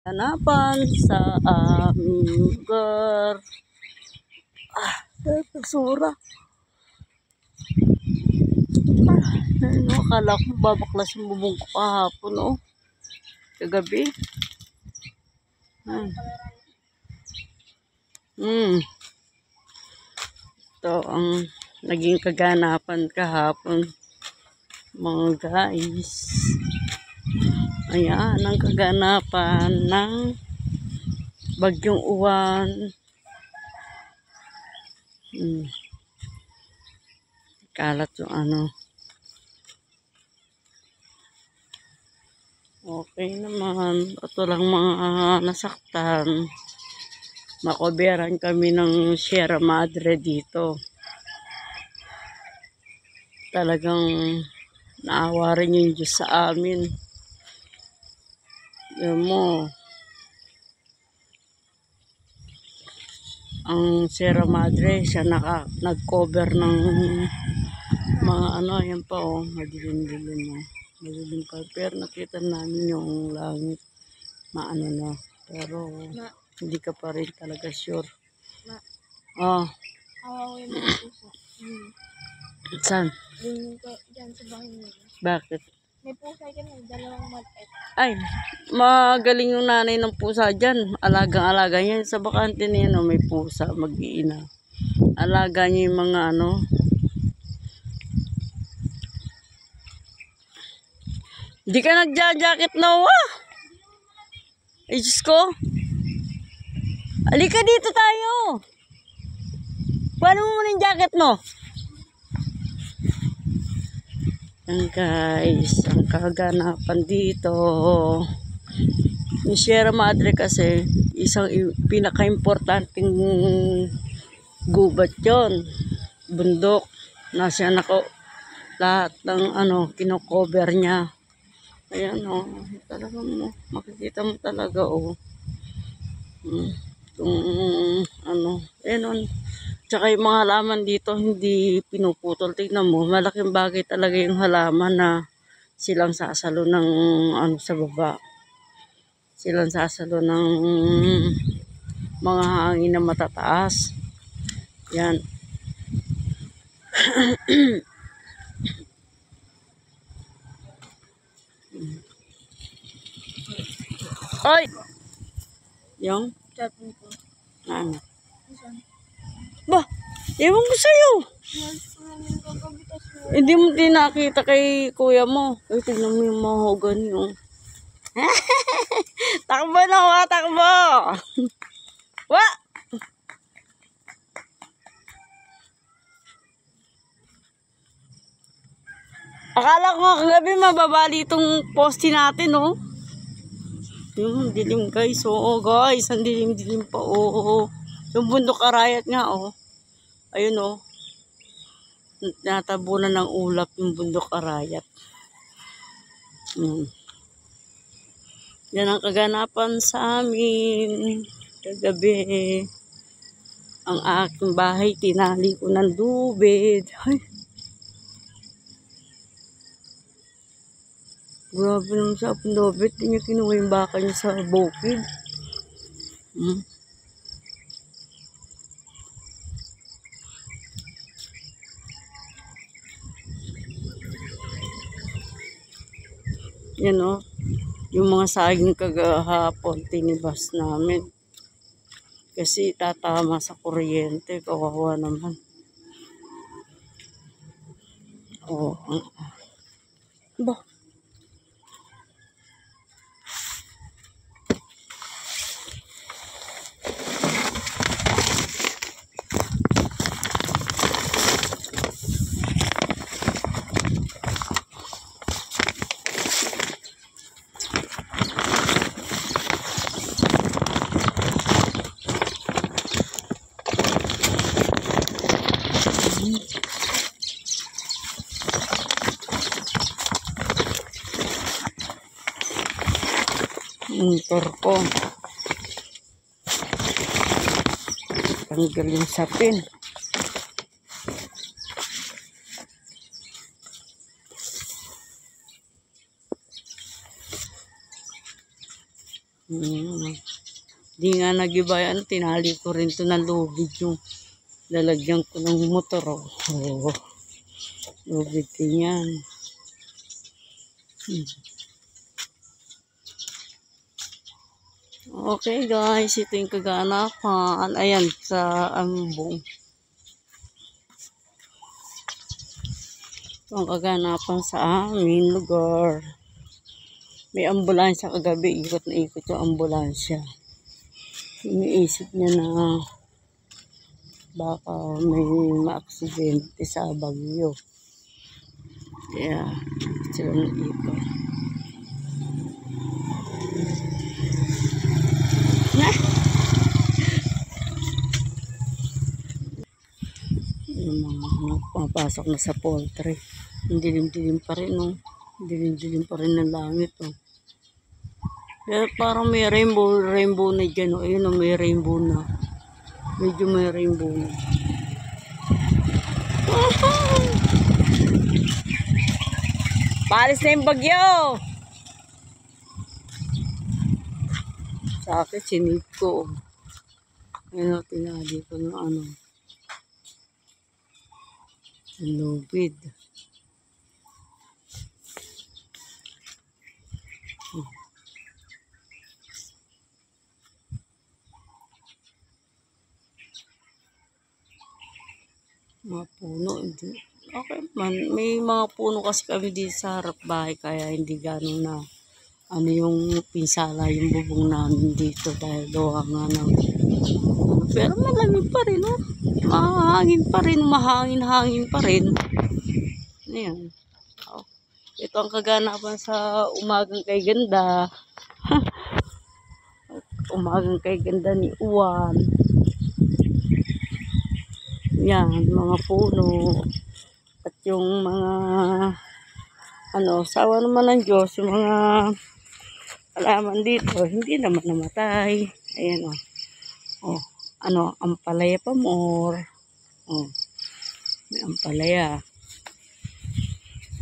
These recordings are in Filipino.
Hanapan sa aming lugar. Basura. Akala ko babaklas yung bubong ko kahapon, oh. Kagabi. Ito ang naging kaganapan kahapon, mga guys. Ayan ang kaganapan ng Bagyong Uwan. Kalat yung ano. Okay naman. Ito lang mga nasaktan. Makoberan kami ng Sierra Madre dito. Talagang naawa rin yung Diyos sa amin. Alam mo, ang Sierra Madre, siya nag-cover ng mga ano, yan pa oh, madilim-dilim oh. Madilim pa, pero nakita namin yung langit, maano na, pero hindi ka pa rin talaga sure. Oh. Saan? Diyan sa bahay nila. Bakit? May pusa dyan, dalawang maliit. Ay, magaling yung nanay ng pusa dyan. Alagang-alaga yan. Sa bakante niya, no, may pusa, mag-iina. Alaga niya yung mga ano. Hindi ka nagja-jacket, Noah? Ay, Diyos ko. Halika dito tayo. Paano mo muna yung jacket mo? Yan guys, ang kaganapan dito. Ni Sierra Madre kasi, isang pinaka-importanting gubat yon, bundok. Nasa lahat ng ano, kino-cover niya. Ayan o, talagang mo, makikita mo talaga o. Itong ano, ayan o. Tsaka yung mga halaman dito hindi pinuputol. Tignan mo, malaking bagay talaga yung halaman na silang sasalo ng ano sa baba. Silang sasalo ng mga hangin na matataas. Yan. Oy! Yung? Ano? Ba, ewan ko sa'yo. Hindi mo din nakita kay kuya mo. Ay, tignan mo yung mahogany yung. Takbo na, wa, takbo. Wa! Akala ko kagabi mababali itong poste natin, oh. Yung dilim guys, oo guys, ang dilim-dilim pa, oo. Yung bundok arayat nga, oh. Ayun, oh. Natabunan ng ulap yung bundok arayat. Yan ang kaganapan sa amin kagabi. Ang aking bahay, tinali ko ng lubid. Ay. Grabe naman sa aking lubid. Hindi niya kinuha yung baka niya sa bukid. Yan o. Yung mga saging kagahapon, tinibas namin. Kasi tatama sa kuryente. Kawawa naman. Oo. Ba? Motor ko. Tanggal yung sapin. Di nga nagiba yan, tinali ko rin to ng lubid yung lalagyan ko ng motor. Oh, lubid din yan. Okay guys, ito yung kaganapan. Ayan, sa ambong. Ito ang kaganapan sa amin lugar. May ambulansya kagabi, ikot na ikot yung ambulansya. Iniisip niya na baka may maaksidente sa Baguio. Kaya sila nag-ikot. Yung mga pumapasok na sa poultry. Ang dilim-dilim pa rin, no? Dilim-dilim pa rin ng langit, oh. Kaya parang may rainbow na dyan, oh. Ayun, oh, may rainbow na. Medyo may rainbow na. Paalis na yung bagyo! Sa akin, sinip ko. Ayun, oh, tinali ko ng ano. Ang lubid. Mga puno. Okay man. May mga puno kasi kami di sa harap bahay kaya hindi gano'n na ano yung pinsala yung bubong namin dito dahil gawa nga ng pero malamig pa rin, oh. Mahangin pa rin, mahangin-hangin pa rin. Ayan. Oh. Ito ang kaganapan sa umagang kay ganda. Umagang kay ganda ni Uwan. Yan, mga puno. At yung mga sawa naman ng Diyos, yung mga halaman dito, hindi naman namatay. Ayan, oh. Oh, ampalaya pa more. Oh, may ampalaya.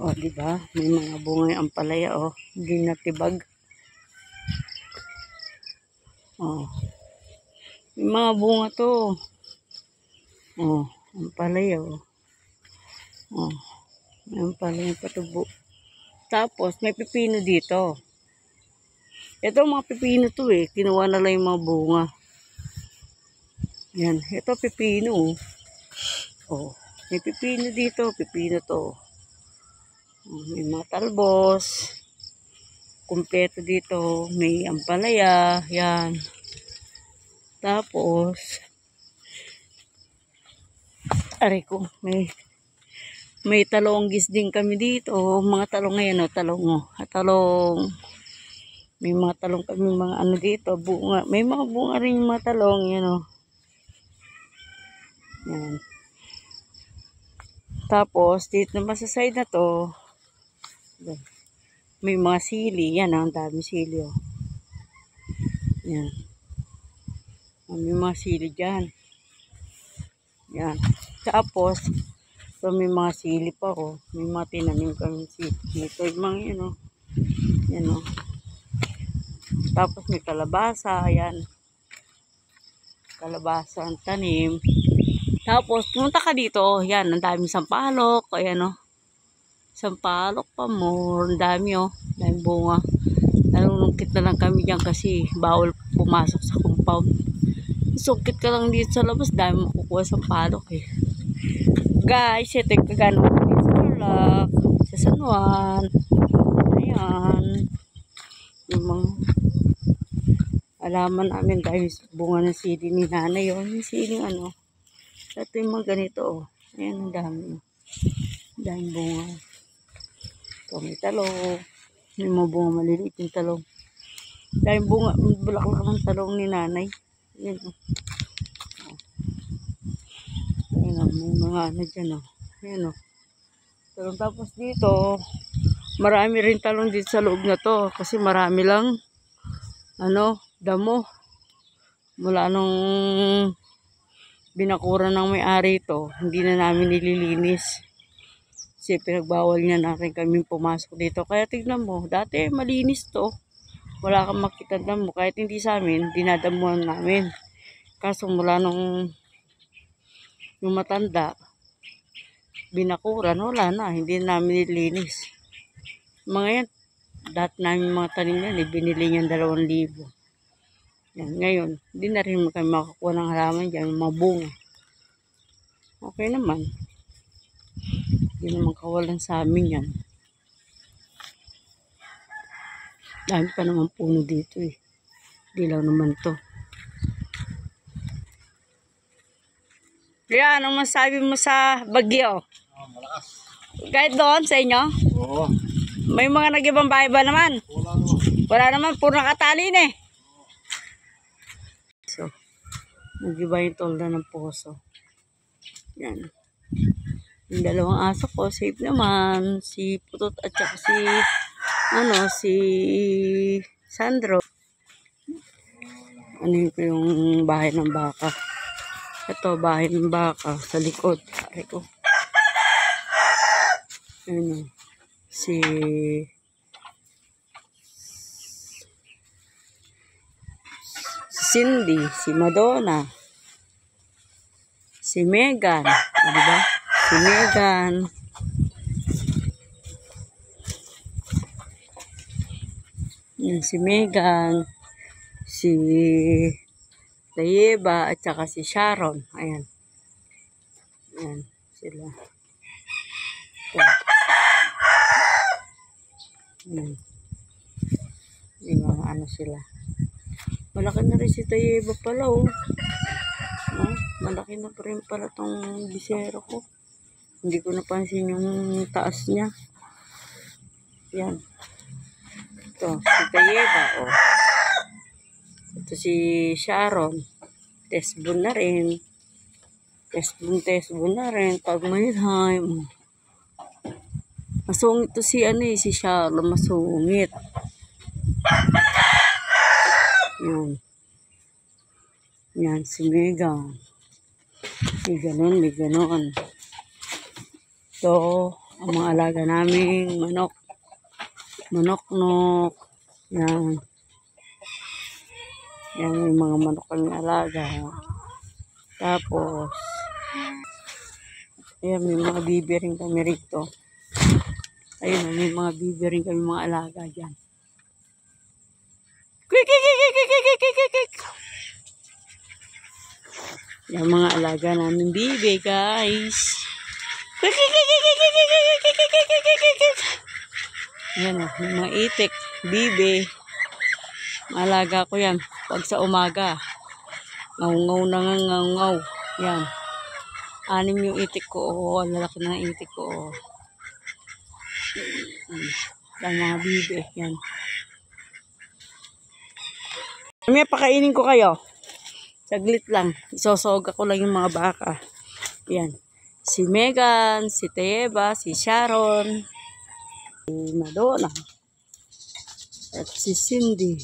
Oh, di ba? May mga bunga yung ampalaya, oh. Hindi natibag. Oh. May mga bunga to. Oh, ampalaya, oh. Oh, may ampalaya patubo. Tapos, may pipino dito. Ito mga pipino to eh. Kinuha na lang yung mga bunga. Yan. Ito pipino. Oh. May pipino dito. Pipino to. Oh, may mga talbos. Kumpleto dito. May ampalaya. Yan. Tapos, aray ko. May talonggis din kami dito. Mga talong ngayon. Oh, talong. Oh. Talong. May mga talong kami. Mga ano dito. Bunga. May mga bunga rin yung mga talong. Yan oh. Yan. Tapos, dito naman sa side na to, may mga sili. Yan, ang dami sili, oh. Yan. May mga sili dyan. Yan. Tapos, so may mga sili pa, oh. May mga tinanim kami sili. Ito yung mga yun, oh. Yan, oh. Tapos, may kalabasa. Yan. Kalabasa ang tanim. Tapos, pumunta ka dito. Yan, ang daming sampalok. Ayan, oh. Sampalok pa more. Ang dami, oh. Dami bunga. Nanunungkit na lang kami dyan kasi bawal pumasok sa compound. Sungkit ka lang dito sa labas. Dami makukuha sampalok, eh. Guys, ito yung kagano dito sa Tarlac. Sa San Juan. Ayan. Yung mga alaman namin dahil bunga ng sili ni nanay. Yung sili, ano. Ito yung mga ganito, oh. Ayan, ang dami. Daming bunga. Ito, may talong. May mga bunga maliliit yung talong. Daming bunga, bulaklak ng talong ni nanay. Ayan, oh. Ayan, oh. May mga ano dyan, oh. Ayan, oh. Talong. Tapos dito, marami rin talong dito sa loob na to. Kasi marami lang, damo. Mula nung binakura ng may-ari ito, hindi na namin nililinis. Kasi pinagbawal niya na rin kami pumasok dito. Kaya tignan mo, dati malinis to. wala kang makita damo. Kahit hindi sa amin, dinadamuhan namin. Kaso mula nung yung matanda, binakuran, wala na. Hindi namin nilinis. Mga yan, dati namin mga tanim yan, binili niyan 2,000. Yan, ngayon, hindi na rin kami makakuha ng halaman dyan, mga bunga. Okay naman. Hindi naman kawalan sa amin yan. Dami pa naman puno dito eh. Di lang naman to. Kaya, anong masabi mo sa bagyo? Malakas. Kahit doon sa inyo? Oo. May mga nag-ibang bahay ba naman? Wala naman. Wala naman, puro nakatalin eh. So, nag-iba yung tolda ng poso. Yan. Yung dalawang aso ko, safe naman. Si Putot at saka si Sandro. Ano yung bahay ng baka. Ito, bahay ng baka sa likod. Pare ko. Ano, si Cindy, si Madonna, si Megan, diba? Si Megan, si Megan, si Tayeba, at saka si Sharon. Ayan. Ayan, sila. Ayan. Yung mga ano sila. Malaki na rin si Tayeba pala, oh. No? Malaki na pa rin pala tong bisero ko. Hindi ko napansin yung taas niya. Yan. Ito, si Tayeba, oh. Ito si Sharon. Testbon na rin. Testbon na rin. Pag may time. Masungit to si si Sharon. Masungit. Yan. Yan, si Megan. May ganon, may ganon. Ito, ang mga alaga naming manok. Manok-nok. Yan. Yan, yung mga manok kami alaga. Tapos, ayan, may mga bibi rin kami rito. Ayun, may mga bibi rin kami mga alaga dyan. Yung mga alaga namin bibi, guys. Ayan o, yung mga itik, bibi. Alaga ko yan pag sa umaga. Ngaw-ngaw na ngaw-ngaw. Yan. 6 yung itik ko. Oo, ang lalaki na ng itik ko. Yung mga bibi. Yan. May pakainin ko kayo. Saglit lang. Isosoga ko lang yung mga baka. Yan. Si Megan, si Tayeba, si Sharon, si Madonna, at si Cindy.